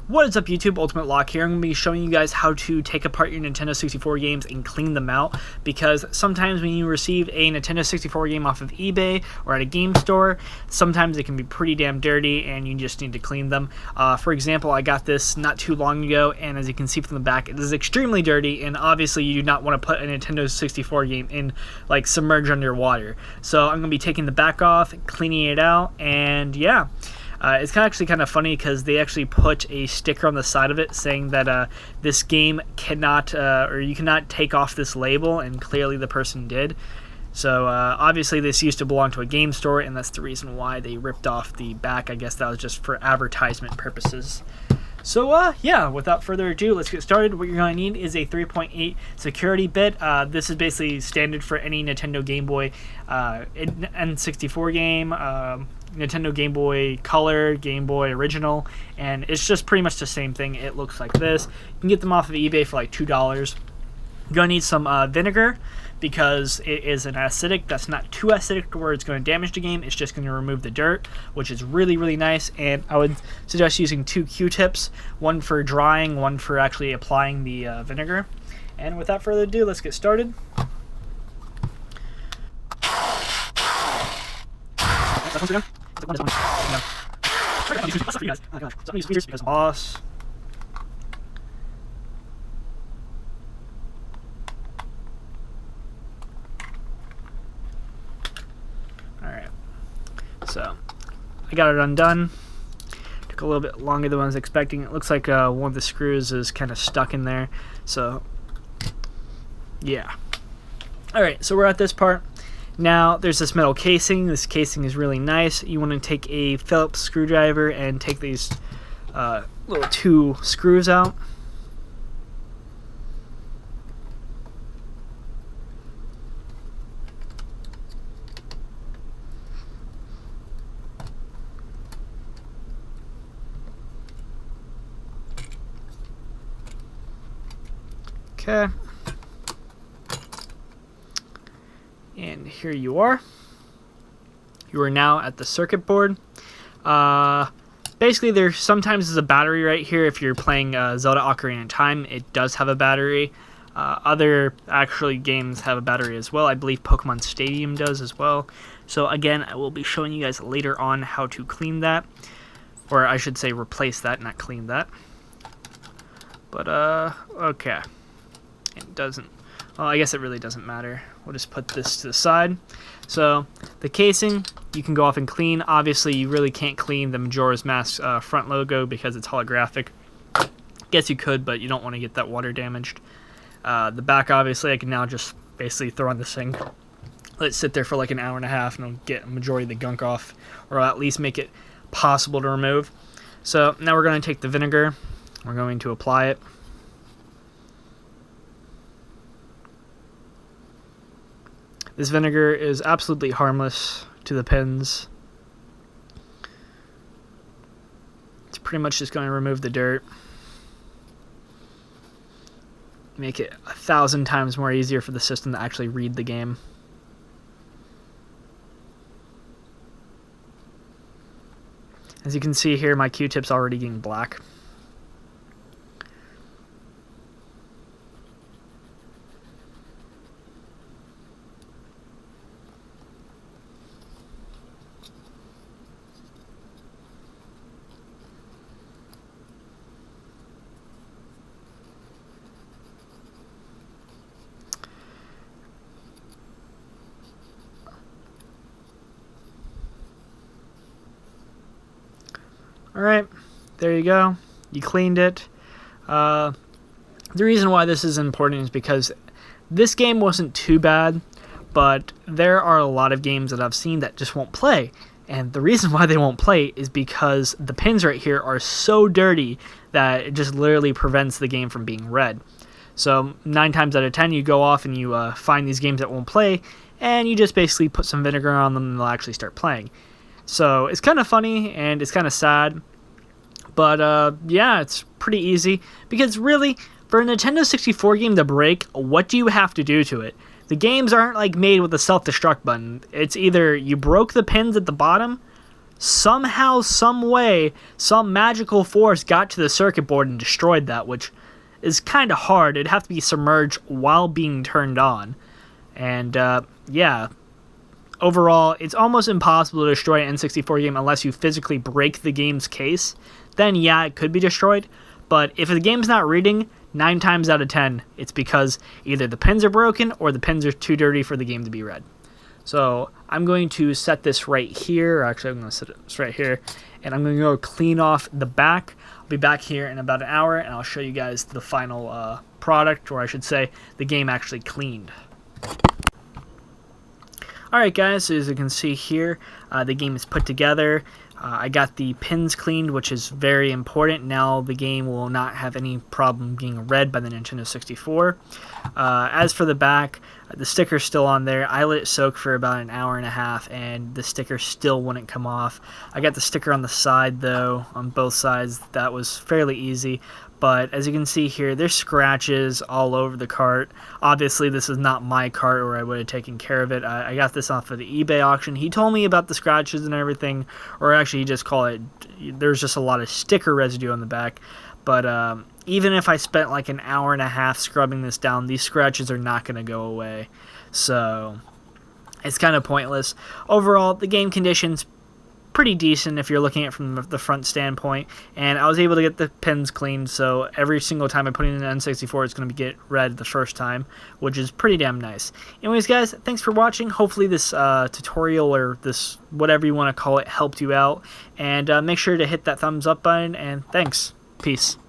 What is up, YouTube? UltimateLocke here. I'm going to be showing you guys how to take apart your Nintendo 64 games and clean them out, because sometimes when you receive a Nintendo 64 game off of eBay or at a game store, sometimes it can be pretty damn dirty and you just need to clean them. For example, I got this not too long ago, and as you can see from the back, it is extremely dirty, and obviously you do not want to put a Nintendo 64 game in, like, submerged underwater. So I'm going to be taking the back off, cleaning it out, and yeah. It's actually kind of funny because they actually put a sticker on the side of it saying that this game cannot, or you cannot take off this label, and clearly the person did. So obviously this used to belong to a game store, and that's the reason why they ripped off the back. I guess that was just for advertisement purposes. So yeah, without further ado, let's get started. What you're going to need is a 3.8 security bit. This is basically standard for any Nintendo Game Boy N64 game, Nintendo Game Boy Color, Game Boy Original, and it's just pretty much the same thing. It looks like this. You can get them off of eBay for like $2. You're going to need some vinegar, because it is an acidic that's not too acidic to where it's going to damage the game. It's just going to remove the dirt, which is really, really nice. And I would suggest using 2 Q-tips, one for drying, one for actually applying the vinegar. And without further ado, let's get started. Boss. Alright, so I got it undone. Took a little bit longer than I was expecting. It looks like one of the screws is kind of stuck in there, so yeah. Alright, so we're at this part. Now there's this metal casing. This casing is really nice. You want to take a Phillips screwdriver and take these little 2 screws out. Okay. And here you are. You are now at the circuit board. Basically, there sometimes is a battery right here. If you're playing Zelda Ocarina of Time, it does have a battery. Other actually games have a battery as well. I believe Pokemon Stadium does as well. So again, I will be showing you guys later on how to clean that. Or I should say replace that, not clean that. But, okay. It doesn't. Well, I guess it really doesn't matter. We'll just put this to the side. So the casing, you can go off and clean. Obviously, you really can't clean the Majora's Mask front logo because it's holographic. Guess you could, but you don't want to get that water damaged. The back, obviously, I can now just basically throw on the sink. Let it sit there for like an hour and a half, and it'll get a majority of the gunk off, or at least make it possible to remove. So now we're going to take the vinegar. We're going to apply it. This vinegar is absolutely harmless to the pins. It's pretty much just going to remove the dirt. Make it 1,000 times more easier for the system to actually read the game. As you can see here, my Q-tip's already getting black. Alright, there you go. You cleaned it. The reason why this is important is because this game wasn't too bad, but there are a lot of games that I've seen that just won't play. And the reason why they won't play is because the pins right here are so dirty that it just literally prevents the game from being read. So 9 times out of 10 you go off and you find these games that won't play, and you just basically put some vinegar on them and they'll actually start playing. So it's kind of funny and it's kind of sad, but yeah, it's pretty easy, because really, for a Nintendo 64 game to break, what do you have to do to it? The games aren't like made with a self-destruct button. It's either you broke the pins at the bottom, somehow, some way, some magical force got to the circuit board and destroyed that, which is kind of hard. It'd have to be submerged while being turned on. And, yeah. Overall, it's almost impossible to destroy an N64 game unless you physically break the game's case. Then, yeah, it could be destroyed. But if the game's not reading, 9 times out of 10, it's because either the pins are broken or the pins are too dirty for the game to be read. So I'm going to set this right here. Actually, I'm going to set this right here. And I'm going to go clean off the back. I'll be back here in about an hour, and I'll show you guys the final product, or I should say, the game actually cleaned. Alright guys, so as you can see here, the game is put together. I got the pins cleaned, which is very important. Now the game will not have any problem being read by the Nintendo 64. As for the back, the sticker's still on there. I let it soak for about an hour and a half, and the sticker still wouldn't come off. I got the sticker on the side, though, on both sides. That was fairly easy. But as you can see here, there's scratches all over the cart. Obviously, this is not my cart, or I would have taken care of it. I got this off of the eBay auction. He told me about the scratches and everything, or actually he just called it, there's just a lot of sticker residue on the back. But even if I spent like an hour and a half scrubbing this down, these scratches are not going to go away. So it's kind of pointless. Overall, the game condition's pretty decent if you're looking at it from the front standpoint, and I was able to get the pins cleaned, so every single time I put in an N64 it's going to get read the first time, which is pretty damn nice. Anyways guys, thanks for watching. Hopefully this tutorial, or this whatever you want to call it, helped you out, and make sure to hit that thumbs up button, and thanks. Peace.